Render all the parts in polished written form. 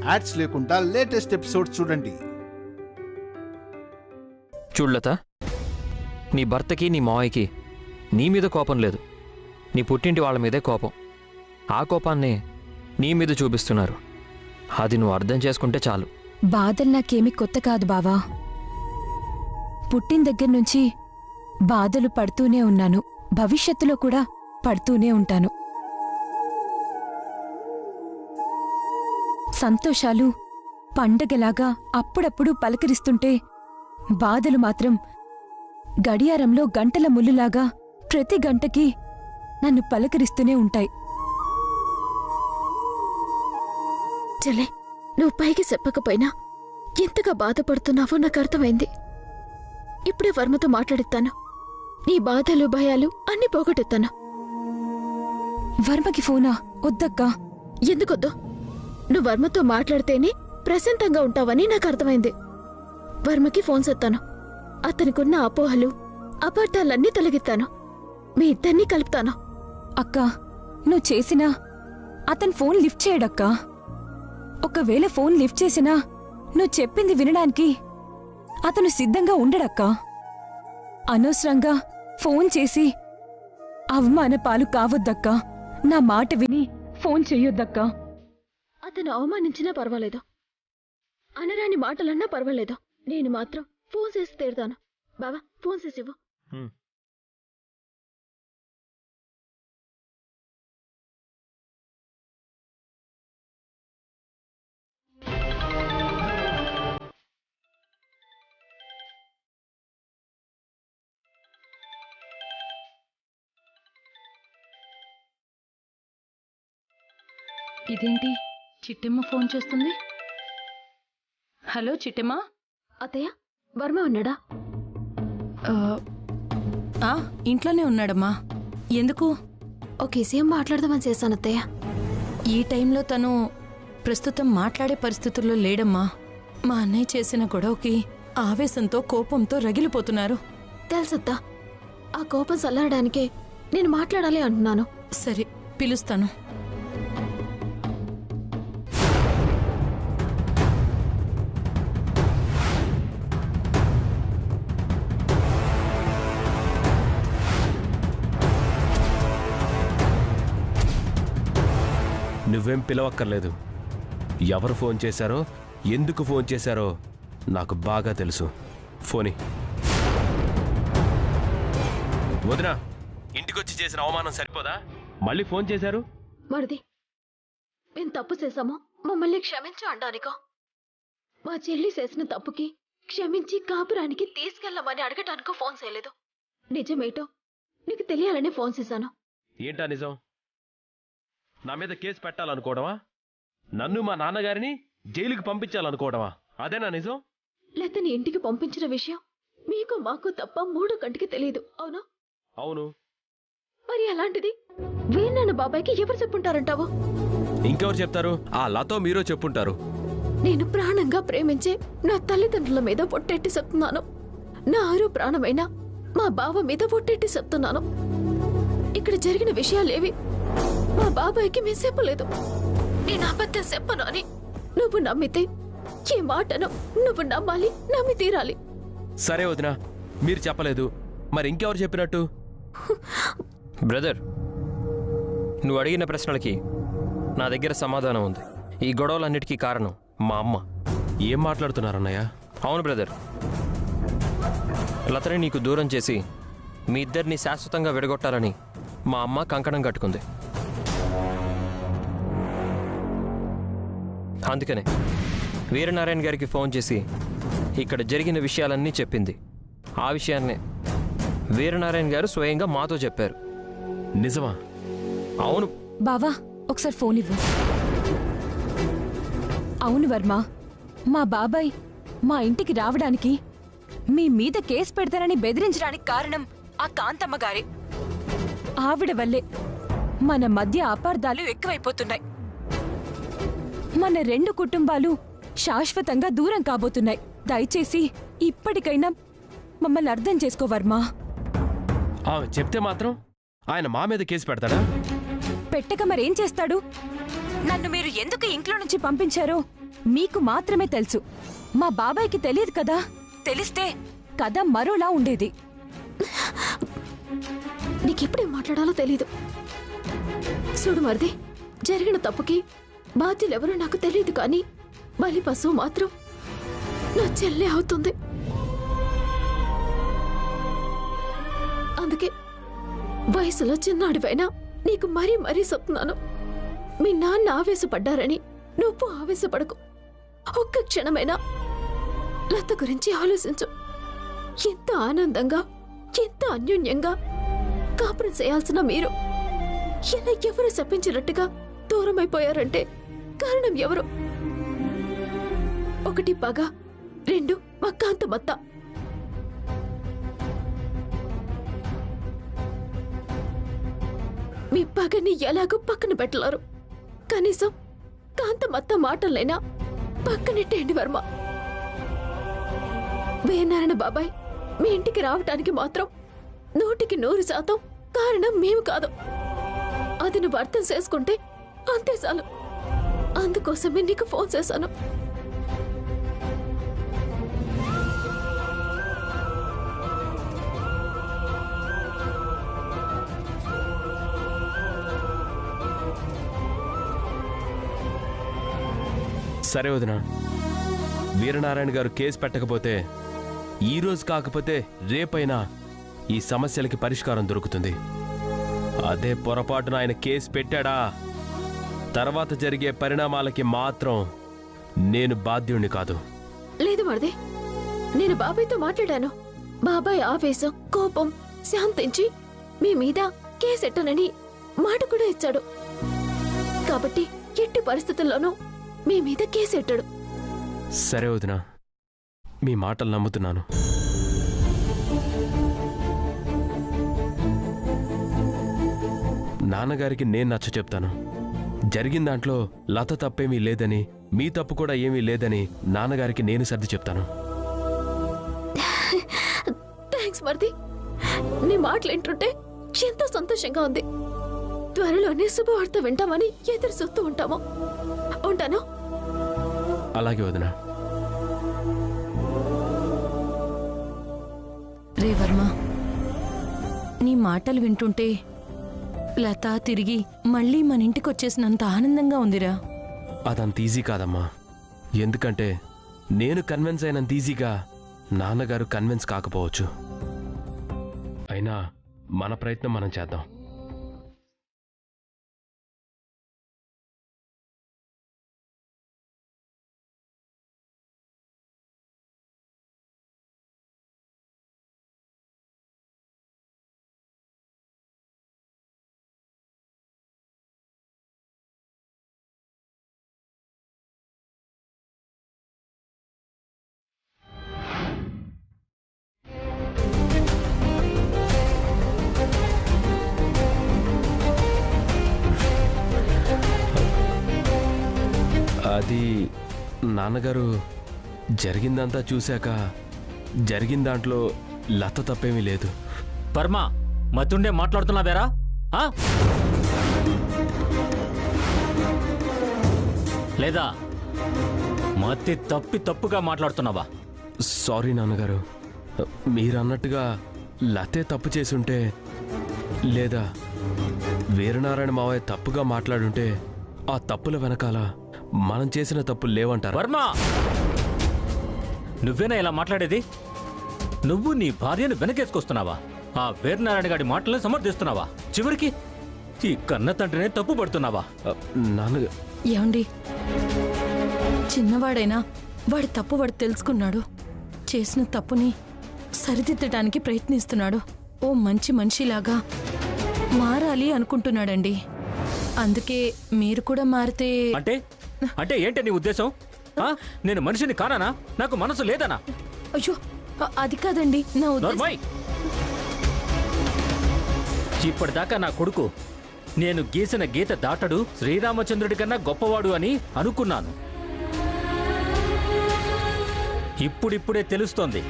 Ads లేకుండా latest episode చూడండి. చూడలత, నీ భర్తకి నీ మావయ్యకి నీ మీద కోపం లేదు, నీ పుట్టింటి వాళ్ళ మీదే కోపం. ఆ కోపాన్నే నీ మీద చూపిస్తున్నారు. అది నువ్వు అర్థం చేసుకుంటే చాలు. బాధలు నాకేమీ కొత్త కాదు బావా. పుట్టిన దగ్గర నుంచి బాధలు పడుతూనే ఉన్నాను, భవిష్యత్తులో కూడా పడుతూనే ఉంటాను. సంతోషాలు పండగలాగా అప్పుడప్పుడు పలకరిస్తుంటే, బాధలు మాత్రం గడియారంలో గంటల ముల్లులాగా ప్రతి గంటకి నన్ను పలకరిస్తూనే ఉంటాయి. చెల్లె, నువ్వు పైకి చెప్పకపోయినా ఎంతగా బాధపడుతున్నావో నాకు అర్థమైంది. ఇప్పుడే వర్మతో మాట్లాడిస్తాను. నీ బాధలు భయాలు అన్నీ పోగొట్టేస్తాను. వర్మకి ఫోనా? వద్దక్కా. ఎందుకొద్దు? నువ్వు వర్మతో మాట్లాడితేనే ప్రశాంతంగా ఉంటావని నాకు అర్థమైంది. వర్మకి ఫోన్ చేస్తాను. అతనికున్న అపోహలు అపార్థాలన్నీ తొలగిస్తాను. మీ ఇద్దరినీ కలుపుతాను. అక్కా, నువ్వు చేసినా అతను ఫోన్ లిఫ్ట్ చేయడక్కా. ఒకవేళ ఫోన్ లిఫ్ట్ చేసినా నువ్వు చెప్పింది వినడానికి అతను సిద్ధంగా ఉండడక్కా. అనవసరంగా ఫోన్ చేసి అవమాన పాలు కావద్దక్కా. నా మాట విని ఫోన్ చెయ్యొద్దక్కా. అతను అవమానించినా పర్వాలేదు, అనరాని మాటలన్నా పర్వాలేదు, నేను మాత్రం ఫోన్ చేసి తీరుతాను. బావా, ఫోన్ చేసి ఇవ్వు. ఇదేంటి, చిట్టెమ్మ ఫోన్ చేస్తుంది? హలో చిట్టెమ్మ. అత్తయ్య, వర్మ ఉన్నాడా? ఇంట్లోనే ఉన్నాడమ్మా. ఎందుకు? ఒక విషయం మాట్లాడదామని చేశాను అత్తయ్య. ఈ టైంలో తను ప్రస్తుతం మాట్లాడే పరిస్థితుల్లో లేడమ్మా. మా అన్నయ్య చేసిన గొడవకి ఆవేశంతో కోపంతో రగిలిపోతున్నారు. తెలుసత్తా, ఆ కోపం చల్లారడానికే నేను మాట్లాడాలి అంటున్నాను. సరే, పిలుస్తాను. నువ్వేం పిలవక్కర్లేదు. ఎవరు ఫోన్ చేశారో, ఎందుకు ఫోన్ చేశారో నాకు బాగా తెలుసు. ఫోని వదినా, ఇంటికొచ్చి చేసిన అవమానం సరిపోదా? మళ్ళీ ఫోన్ చేశారు. మరిది, మేము తప్పు చేశామో మమ్మల్ని క్షమించు అంటానికో, మా చెల్లి చేసిన తప్పుకి క్షమించి కాపురానికి తీసుకెళ్ళమని అడగటానికో ఫోన్ చేయలేదు. నిజమేటో నీకు తెలియాలని ఫోన్ చేశాను. ఏంటా నిజం? నా మీద కేసు పెట్టాలనుకోవడమా? నన్ను మా నాన్నగారిని జైలుకి పంపించాలనుకోవడమా? అదేనా నిజం? లతని ఇంటికి పంపించిన విషయం మీకు మాకు తప్ప మూడో కంటికి తెలియదు, అవునా? అవును. మరి అలాంటిది వీణన్న బాబాయ్కి ఎవరు చెప్పుంటారంటావు? ఇంకెవరు చెప్తారు? ఆ లతో మీరో చెప్పుంటారు. నేను ప్రాణంగా ప్రేమించే నా తల్లిదండ్రుల మీద పొట్టెట్టి చెప్తున్నాను. నా ఆరో ప్రాణమైన మా బావ మీద పొట్టెట్టి చెప్తున్నాను. ఇక్కడ జరిగిన విషయాలేవి మా బాబాయ్కి మేము చెప్పలేదు. నేను అబద్ధం చెప్పను అని నువ్వు నమ్మితే ఈ మాటను నువ్వు నమ్మాలి, నమ్మి తీరాలి. సరే వదినా, మీరు చెప్పలేదు, మరి ఇంకెవరు చెప్పినట్టు? బ్రదర్, నువ్వు అడిగిన ప్రశ్నలకి నా దగ్గర సమాధానం ఉంది. ఈ గొడవలన్నిటికీ కారణం మా అమ్మ. ఏం మాట్లాడుతున్నారన్నయ్య? అవును బ్రదర్, లతని నీకు దూరం చేసి మీ ఇద్దరిని శాశ్వతంగా విడగొట్టాలని మా అమ్మ కంకణం కట్టుకుంది. అందుకనే వీరనారాయణ గారికి ఫోన్ చేసి ఇక్కడ జరిగిన విషయాలన్నీ చెప్పింది. ఆ విషయాన్నే వీరనారాయణ గారు స్వయంగా మాతో చెప్పారు. నిజమా? అవును. బావా, ఒకసారి ఫోన్ ఇవ్వు. అవును వర్మ, మా బాబాయ్ మా ఇంటికి రావడానికి, మీ మీద కేసు పెడతారని బెదిరించడానికి కారణం ఆ కాంతమ్మ గారే. ఆవిడ వల్లే మన మధ్య అపార్థాలు ఎక్కువైపోతున్నాయి. మన రెండు కుటుంబాలు శాశ్వతంగా దూరం కాబోతున్నాయి. దయచేసి ఇప్పటికైనా మమ్మల్ని అర్థం చేసుకో వర్మా. చెప్తే మాత్రం ఆయన మా మీద కేసు పెడతాడా? పెట్టక మరేం చేస్తాడు? నన్ను మీరు ఎందుకు ఇంట్లో నుంచి పంపించారో మీకు మాత్రమే తెలుసు. మా బాబాయ్కి తెలియదు కదా. తెలిస్తే కథ మరోలా ఉండేది. నీకెప్పుడేం మాట్లాడాలో తెలీదు. చూడు మరిది, జరిగిన తప్పుకి బాధ్యులెవరో నాకు తెలియదు, కానీ బలి పశువు మాత్రం నా చెల్లె అవుతుంది. అందుకే వయసులో చిన్నాడిపైనా నీకు మరీ మరీ చెప్తున్నాను. మీ నాన్న ఆవేశపడ్డారని నువ్వు ఆవేశపడకు. ఒక్క క్షణమైనా లత గురించి ఆలోచించు. ఎంత ఆనందంగా, ఎంత అన్యోన్యంగా కాపురం చేయాల్సిన మీరు ఇలా ఎవరు శపించినట్టుగా దూరమైపోయారంటే కారణం ఎవరు? ఒకటి పగ, రెండు మక్కాంతమత్త. మీ పగని ఎలాగో పక్కన పెట్టలేరు. కనీసం కాంతమత్త మాటలైనా పక్కనెట్టేండి వర్మ. వేనారాయణ బాబాయ్ మీ ఇంటికి రావటానికి మాత్రం 100% కారణం మేము కాదు. అది నువ్వు అర్థం చేసుకుంటే అంతే చాలు. అందుకోసమే నీకు ఫోన్ చేశాను. సరే వదినా, వీరనారాయణ గారు కేసు పెట్టకపోతే ఈరోజు కాకపోతే రేపైనా ఈ సమస్యలకి పరిష్కారం దొరుకుతుంది. అదే పొరపాటున ఆయన కేసు పెట్టాడా, తర్వాత జరిగే పరిణామాలకి మాత్రం నేను బాధ్యుణ్ణి కాదు. లేదు మరిది, నేను బాబాయ్తో మాట్లాడాను. బాబాయ్ ఆవేశం, కోపం శాంతించి మీ మీద కేసెట్టనని మాట కూడా ఇచ్చాడు. కాబట్టి ఎట్టి పరిస్థితుల్లోనూ మీ మీద కేసెట్టాడు. సరే వదినా, మీ మాటలు నమ్ముతున్నాను. నాన్నగారికి నేను నచ్చ చెప్తాను. జరిగిన దాంట్లో లత తప్పేమీ లేదని, మీ తప్పు కూడా ఏమీ లేదని నాన్నగారికి నేను సర్ది చెప్తాను. థ్యాంక్స్ మరిది. నీ మాటలు వింటుంటే ఎంతో సంతోషంగా ఉంది. త్వరలోనే శుభవార్త వింటామని ఎదురు చూస్తూ ఉంటాము. ఉంటాను. అలాగే వదినా. రే వర్మ, నీ మాటలు వింటుంటే లత తిరిగి మళ్ళీ మన ఇంటికి వచ్చేసినంత ఆనందంగా ఉందిరా. అదంత ఈజీ కాదమ్మా. ఎందుకంటే నేను కన్విన్స్ అయినంత ఈజీగా నాన్నగారు కన్విన్స్ కాకపోవచ్చు. అయినా మన ప్రయత్నం మనం చేద్దాం. అది నాన్నగారు జరిగిందంతా చూశాక జరిగిన దాంట్లో లత తప్పేమీ లేదు. వర్మ, మతుండే మాట్లాడుతున్నావేరా? లేదా మతి తప్పుగా మాట్లాడుతున్నావా? సారీ నాన్నగారు, మీరన్నట్టుగా లతే తప్పు చేసుంటే, లేదా వీరనారాయణ మావయ్య తప్పుగా మాట్లాడుంటే ఆ తప్పుల వెనకాల మనం చేసిన తప్పులు లేవంటారు. వర్మ, నువ్వేనా ఇలా మాట్లాడేది? నువ్వు నీ భార్యను వెనకేసుకొస్తున్నావా? ఆ వీరనారాయణ గారి మాటలను సమర్థిస్తున్నావా? చివరికి ఈ కన్న తండ్రినే తప్పు పడుతున్నావా? నాన్నగారు, ఏమండి, చిన్నవాడైనా వాడి తప్పు వాడు తెలుసుకున్నాడు. చేసిన తప్పుని సరిదిద్దడానికి ప్రయత్నిస్తున్నాడు. ఓ మంచి మనిషిలాగా మారాలి అనుకుంటున్నాడండి. అందుకే మీరు కూడా మారితే. అంటే ఏంటి నీ ఉద్దేశం? నేను మనిషిని కానా? నాకు మనసు లేదనా? అయ్యో, అది కాదండి నా ఉద్దేశం. ఇప్పటిదాకా నా కొడుకు నేను గీసిన గీత దాటడు, శ్రీరామచంద్రుడి కన్నా గొప్పవాడు అని అనుకున్నాను. ఇప్పుడిప్పుడే తెలుస్తోంది,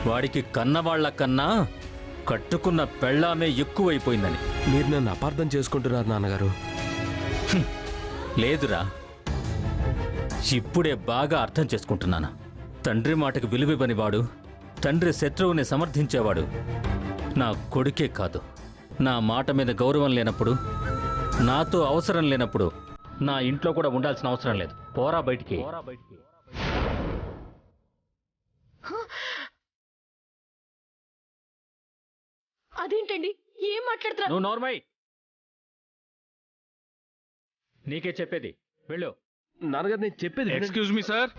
వాడికి కన్నవాళ్ల కన్నా కట్టుకున్న పెళ్ళామే ఎక్కువైపోయిందని. మీరు నన్ను అపార్థం చేసుకుంటున్నారు నాన్నగారు. లేదురా, ఇప్పుడే బాగా అర్థం చేసుకుంటున్నాను. తండ్రి మాటకు విలువివ్వని వాడు, తండ్రి శత్రువుని సమర్థించేవాడు నా కొడుకే కాదు. నా మాట మీద గౌరవం లేనప్పుడు, నాతో అవసరం లేనప్పుడు నా ఇంట్లో కూడా ఉండాల్సిన అవసరం లేదు. పోరా బయటికి. అదేంటండి, ఏం మాట్లాడుతున్నా? నువ్వు నోర్మై. నీకే చెప్పేది, వెళ్ళు. నాన్నగారు నేను చెప్పేది వినండి. Excuse me sir.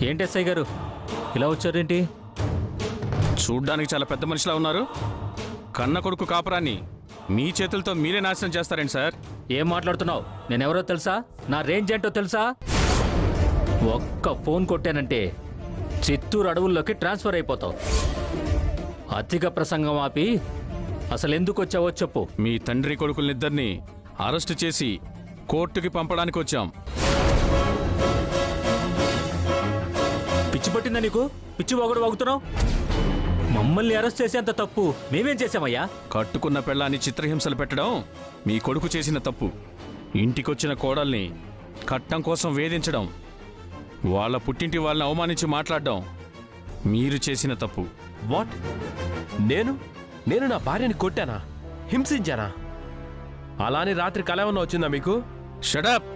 ఏంటి ఎస్ఐ గారు ఇలా వచ్చారేంటి? చూడ్డానికి చాలా పెద్ద మనిషిలా ఉన్నారు. కన్న కొడుకు కాపురాన్ని మీ చేతులతో మీరే నాశనం చేస్తారేంటి సార్? ఏం మాట్లాడుతున్నావు? నేనెవరో తెలుసా? నా రేంజ్ ఏంటో తెలుసా? ఒక్క ఫోన్ కొట్టానంటే చిత్తూరు అడవుల్లోకి ట్రాన్స్ఫర్ అయిపోతావు. అతిగా ప్రసంగం ఆపి అసలు ఎందుకు వచ్చావో చెప్పు. మీ తండ్రి కొడుకులనిద్దరినీ అరెస్టు చేసి కోర్టుకి పంపడానికి వచ్చాం. పిచ్చి పట్టిందా నీకు? పిచ్చి ఒకడు వాగుతున్నావు. మమ్మల్ని అరెస్ట్ చేసేంత తప్పు మేమేం చేశామయ్యా? కట్టుకున్న పెళ్ళాన్ని చిత్రహింసలు పెట్టడం మీ కొడుకు చేసిన తప్పు. ఇంటికొచ్చిన కోడల్ని కట్నం కోసం వేధించడం, వాళ్ళ పుట్టింటి వాళ్ళని అవమానించి మాట్లాడడం మీరు చేసిన తప్పు. వాట్? నేను నా భార్యని కొట్టానా, హింసించానా? అలానే రాత్రి కల ఏమన్నా వచ్చిందా మీకు? షడప్.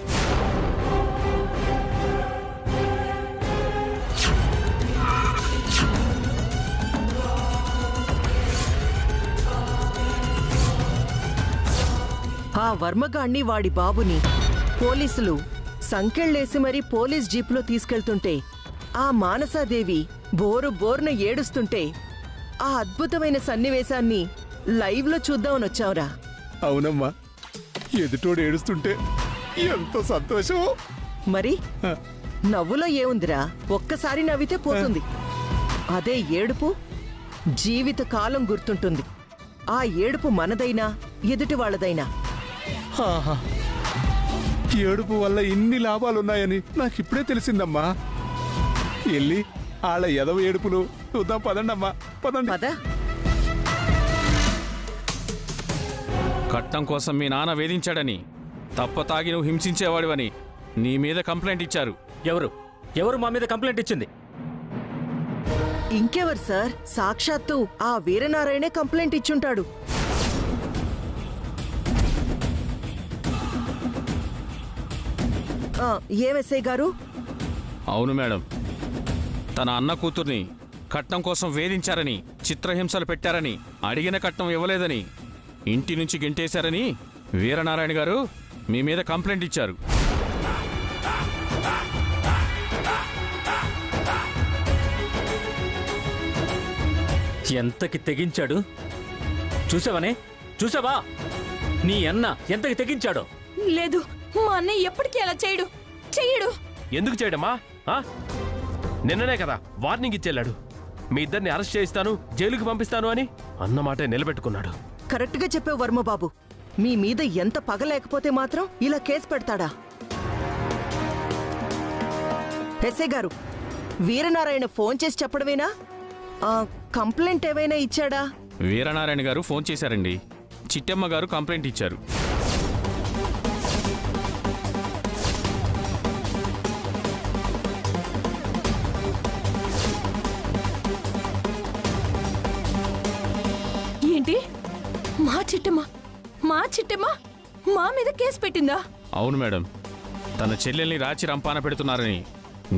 ఆ వర్మగాణ్ణి వాడి బాబుని పోలీసులు సంకెళ్ళేసి మరీ పోలీస్ జీపులో తీసుకెళ్తుంటే ఆ మానసాదేవి బోరున ఏడుస్తుంటే ఆ అద్భుతమైన సన్నివేశాన్ని లైవ్లో చూద్దామని వచ్చావురా. అవునమ్మా, ఎదుటోడు ఏడుస్తుంటే ఎంతో సంతోషం. మరి నవ్వులో ఏముందిరా, ఒక్కసారి నవ్వితే పోతుంది. అదే ఏడుపు జీవిత కాలం గుర్తుంటుంది. ఆ ఏడుపు మనదైనా ఎదుటి వాళ్ళదైనా. ఏడుపు వల్ల ఇన్ని లాభాలున్నాయని నాకిప్పుడే తెలిసిందమ్మా. వెళ్ళి వాళ్ళ ఎదవ ఏడుపులు చూద్దాం పదండమ్మా, పదండి. పద. కట్నం కోసం మీ నాన్న వేధించాడని, తప్ప తాగి నువ్వు హింసించేవాడివని నీ మీద కంప్లైంట్ ఇచ్చారు. ఎవరు మా మీద కంప్లైంట్ ఇచ్చింది? ఇంకెవరు సార్, సాక్షాత్తు ఆ వీరనారాయణే కంప్లైంట్ ఇచ్చుంటాడు. ఏమెస్ఐ గారు? అవును మేడం, తన అన్న కూతుర్ని కట్నం కోసం వేధించారని, చిత్రహింసలు పెట్టారని, అడిగిన కట్నం ఇవ్వలేదని, ఇంటి నుంచి గెంటేశారని వీరనారాయణ గారు మీ మీద కంప్లైంట్ ఇచ్చారు. ఎంతకి తెగించాడు చూసావా? నీ అన్న ఎంతకి తెగించాడో. లేదు, మా అన్నయ్య ఎప్పటికీ అలా చెయ్యడు. ఎందుకు చేయడమా? నిన్ననే కదా వార్నింగ్ ఇచ్చేళ్ళాడు. మీ ఇద్దరిని అరెస్ట్ చేయిస్తాను, జైలుకి పంపిస్తాను అని అన్నమాటే నిలబెట్టుకున్నాడు. కరెక్ట్గా చెప్పావు వర్మబాబు. మీ మీద ఎంత పగ లేకపోతే మాత్రం ఇలా కేసు పెడతాడా? ఎస్ఐ గారు, వీరనారాయణ ఫోన్ చేసి చెప్పడమేనా? కంప్లైంట్ ఏమైనా ఇచ్చాడా? వీరనారాయణ గారు ఫోన్ చేశారండి. చిట్టమ్మ గారు కంప్లైంట్ ఇచ్చారు. ఏంటి? మా చిట్టమ్మ మా మీద కేసు పెట్టిందా? అవును మేడం, తన చెల్లెల్ని రాచి రంపాన పెడుతున్నారని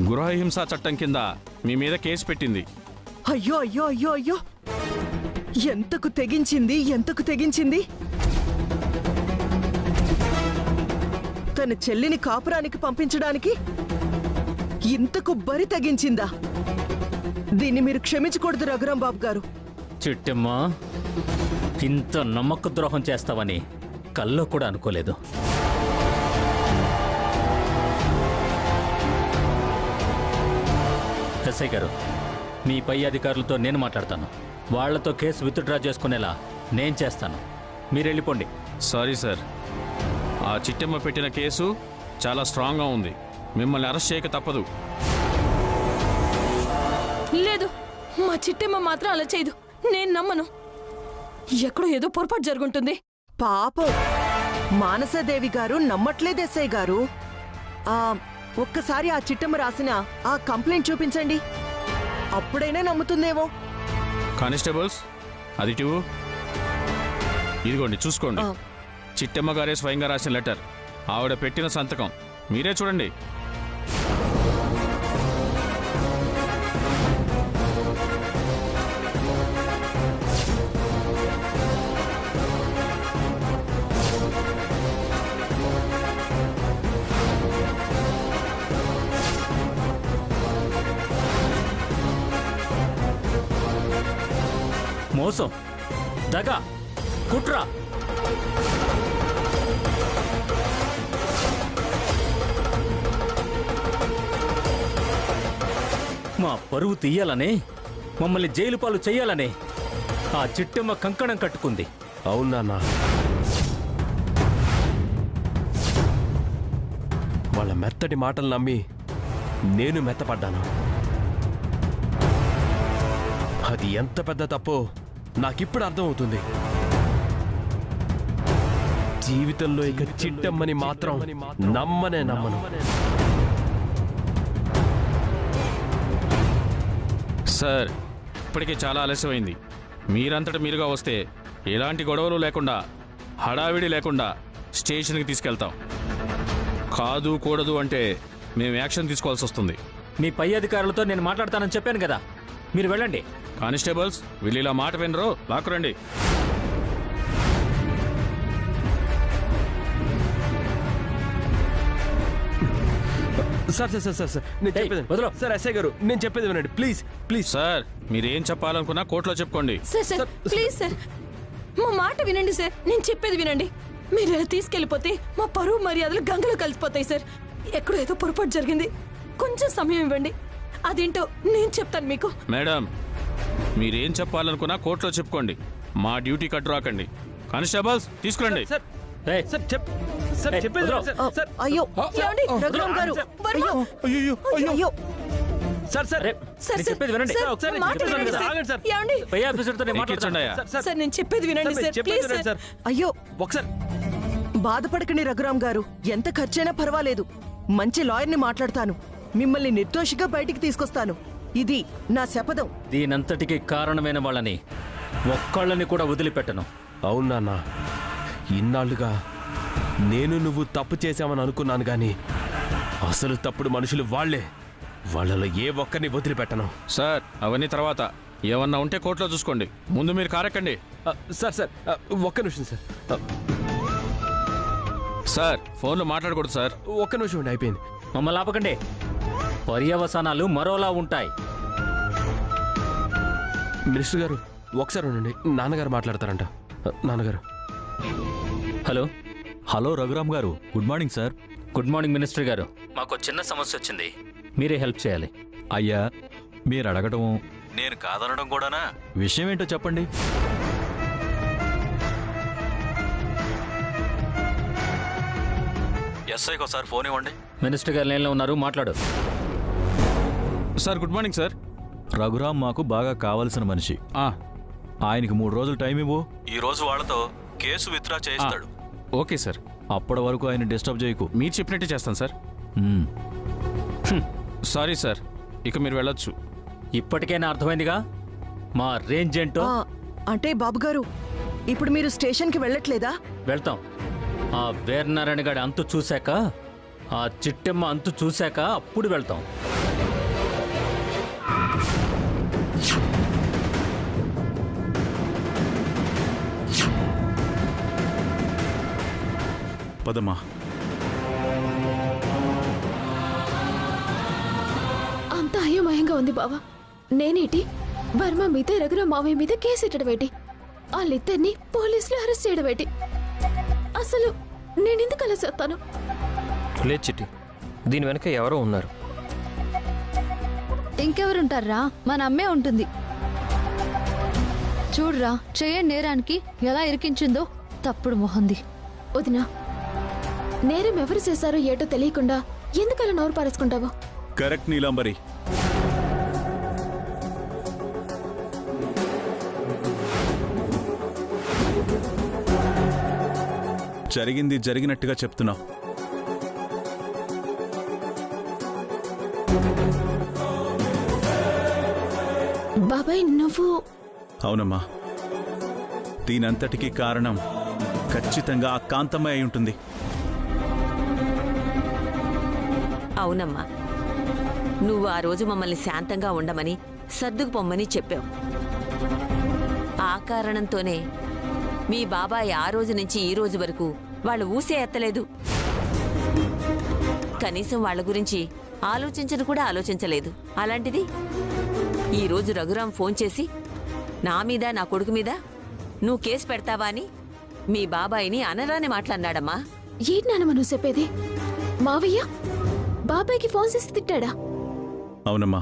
గృహహింసా చట్టం కింద మీ మీద కేసు పెట్టింది. అయ్యో అయ్యో అయ్యో అయ్యో, ఎంతకు తెగించింది. తన చెల్లిని కాపురానికి పంపించడానికి ఇంతకు బరి తెగించిందా? దీన్ని మీరు క్షమించకూడదు రఘురాం బాబు గారు. చిట్టమ్మా, ఇంత నమ్మక ద్రోహం చేస్తావని కల్లో కూడా అనుకోలేదు. ఎస్ఐ గారు, మీ పై అధికారులతో నేను మాట్లాడతాను. వాళ్లతో కేసు విత్డ్రా చేసుకునేలా నేను చేస్తాను. మీరు వెళ్ళిపోండి. సారీ సార్, ఆ చిట్టమ్మ పెట్టిన కేసు చాలా స్ట్రాంగ్గా ఉంది. మిమ్మల్ని అరెస్ట్ చేయక తప్పదు. లేదు, మా చిట్టమ్మ మాత్రం అలా చేయదు. నేను నమ్మను. ఎక్కడో ఏదో పొరపాటు జరుగుంటుంది. పాపం మానసాదేవి గారు నమ్మట్లేదు ఎస్ఐ గారు. ఒక్కసారి ఆ చిట్టమ్మ రాసిన ఆ కంప్లైంట్ చూపించండి, అప్పుడైనా నమ్ముతుందేమో. కానిస్టేబుల్స్ అది ఇటు ఇదిగోండి చూసుకోండి. చిట్టమ్మ గారే స్వయంగా రాసిన లెటర్, ఆవిడ పెట్టిన సంతకం మీరే చూడండి. మోసం, దగ, కుట్ర. మా పరువు తీయాలనే, మమ్మల్ని జైలు పాలు చెయ్యాలనే ఆ చిట్టమ్మ కంకణం కట్టుకుంది. అవునా? వాళ్ళ మెత్తటి మాటలు నమ్మి నేను మెత్తపడ్డాను. అది ఎంత పెద్ద తప్పో నాకిప్పుడు అర్థమవుతుంది. జీవితంలో ఇక చిట్టమ్మని మాత్రం నమ్మను. సార్, ఇప్పటికే చాలా ఆలస్యమైంది. మీరంతటా మీరుగా వస్తే ఎలాంటి గొడవలు లేకుండా, హడావిడి లేకుండా స్టేషన్కి తీసుకెళ్తాం. కాదు కూడదు అంటే మేము యాక్షన్ తీసుకోవాల్సి వస్తుంది. మీ పై అధికారులతో నేను మాట్లాడతానని చెప్పాను కదా, మీరు వెళ్ళండి. కానిస్టేబుల్స్ వీళ్ళు ఇలా మాట వినరో, లాక్కురండి. సార్ నేను చెప్పేది వదలు. సార్. ఎస్ఐ గారు నేను చెప్పేది వినండి ప్లీజ్. సార్, మీరేం చెప్పాలనుకున్నా కోర్టులో చెప్పుకోండి. సార్ ప్లీజ్ సార్, మా మాట వినండి సార్, నేను చెప్పేది వినండి. మీరు ఇలా తీసుకెళ్ళిపోతే మా పరువు మర్యాదలు గంగలో కలిసిపోతాయి సార్. ఎక్కడో ఏదో పొరపాటు జరిగింది, కొంచెం సమయం ఇవ్వండి, అదేంటో నేను చెప్తాను మీకు. మేడం, మీరేం చెప్పాలనుకున్నా కోర్టులో చెప్పుకోండి, మా డ్యూటీ కట్టు రాకండి. కానిస్టేబుల్స్ తీసుకురండి. అయ్యో ఏమండి, రఘురామ్ గారు, వర్మ! అయ్యో సార్ నేను చెప్పేది వినండి. సార్, మాట వినండి సార్. ఏమండి? పై ఆఫీసర్తో నేను మాట్లాడతాను. ఎక్కించండి. సార్, నేను చెప్పేది వినండి సార్, ప్లీజ్ సార్. అయ్యో ఒకసారి బాధపడకండి రఘురామ్ గారు, ఎంత ఖర్చైనా పర్వాలేదు. మంచి లాయర్ని మాట్లాడతాను, మిమ్మల్ని నిర్దోషిగా బయటికి తీసుకొస్తాను. ఇది నా శపథం. దీనంతటికి కారణమైన వాళ్ళని ఒక్కళ్ళని కూడా వదిలిపెట్టను. అవునా? ఇన్నాళ్లుగా నేను నువ్వు తప్పు చేశామని అనుకున్నాను గాని అసలు తప్పుడు మనుషులు వాళ్లే. వాళ్ళలో ఏ ఒక్కరిని వదిలిపెట్టను. సార్, అవన్నీ తర్వాత, ఏమన్నా ఉంటే కోర్టులో చూసుకోండి. ముందు మీరు కారెక్కండి. సార్ ఒక్క నిమిషం సార్. సార్, ఫోన్లో మాట్లాడకూడదు సార్. ఒక్క నిమిషం అండి, అయిపోయింది. మమ్మల్ని ఆపకండి, పర్యవసానాలు మరోలా ఉంటాయి. మినిస్టర్ గారు ఒకసారి ఉండండి, నాన్నగారు మాట్లాడతారంట. నాన్నగారు. హలో రఘురామ్ గారు, good morning sir. Good morning minister గారు. మాకు చిన్న సమస్య వచ్చింది, మీరే హెల్ప్ చేయాలి. అయ్యా, మీరు అడగడం నేను కాదనడం కూడానా? విషయం ఏంటో చెప్పండి. ఎస్ఐకి ఒకసారి ఫోన్ ఇవ్వండి. మినిస్టర్ గారు లైన్లో ఉన్నారు, మాట్లాడు. Sir, good morning sir. Raghuram మాకు బాగా కావలసిన మనిషి. ఆయనకి 3 రోజులు టైం ఇవ్వు. ఈ రోజు వాళ్ళతో కేసు విత్డ్రా చేయిస్తాడు. Okay sir. అప్పటి వరకు ఆయన డిస్టర్బ్ చేయకు. మీరు చెప్పినట్టే చేస్తాను సార్. సారీ సార్, ఇక మీరు వెళ్ళొచ్చు. ఇప్పటికైనా అర్థమైందిగా మా రేంజ్ ఏంటో. అంటే బాబుగారు, ఇప్పుడు మీరు స్టేషన్కి వెళ్ళట్లేదా? వెళ్తాం. ఆ వీరనారాయణ గారి అంతు చూశాక, ఆ చిట్టమ్మ అంతు చూశాక అప్పుడు వెళ్తాం. పదమ్మా. అంత అయోమయంగా ఉంది బావా. నేనేటి వర్మ మీద రఘురామ్ మావయ్య మీద కేసు ఎట్టడమేటి, వాళ్ళిద్దరిని పోలీసులు అరెస్ట్ చేయడమేటి. అసలు నేనెందుకు అలా చెప్తాను? లేదు చిట్టి, దీని వెనక ఎవరో ఉన్నారు. ఇంకెవరుంటారా? మన అమ్మే ఉంటుంది. చూడ్రా, చెయ్యని నేరానికి ఎలా ఇరికించిందో. తప్పుడు మొహంది. వదినా, నేరం ఎవరు చేశారో ఏటో తెలియకుండా ఎందుకలా నోరు పారేసుకుంటావో? కరెక్ట్ నీలాంబరి. జరిగింది జరిగినట్టుగా చెప్తున్నావు. బాబాయ్ నువ్వు అవునమ్మా, దీనంతటికీ కారణం ఖచ్చితంగా ఆ కాంతమ్మ అయి ఉంటుంది. అవునమ్మా, నువ్వు ఆ రోజు మమ్మల్ని శాంతంగా ఉండమని సర్దుకు పొమ్మని చెప్పావు. ఆ కారణంతోనే మీ బాబాయ్ ఆ రోజు నుంచి ఈ రోజు వరకు వాళ్ళు ఊసే ఎత్తలేదు. కనీసం వాళ్ళ గురించి ఆలోచించను కూడా ఆలోచించలేదు. అలాంటిది ఈరోజు రఘురాం ఫోన్ చేసి నా మీద నా కొడుకు మీద నువ్వు కేసు పెడతావా అని మీ బాబాయిని అనరాని మాట్లాడినాడమ్మా. ఏంటి నానమ్మ నువ్వు చెప్పేది? మావయ్య బాబాయ్కి ఫోన్ చేసి తిట్టాడా? అవునమ్మా,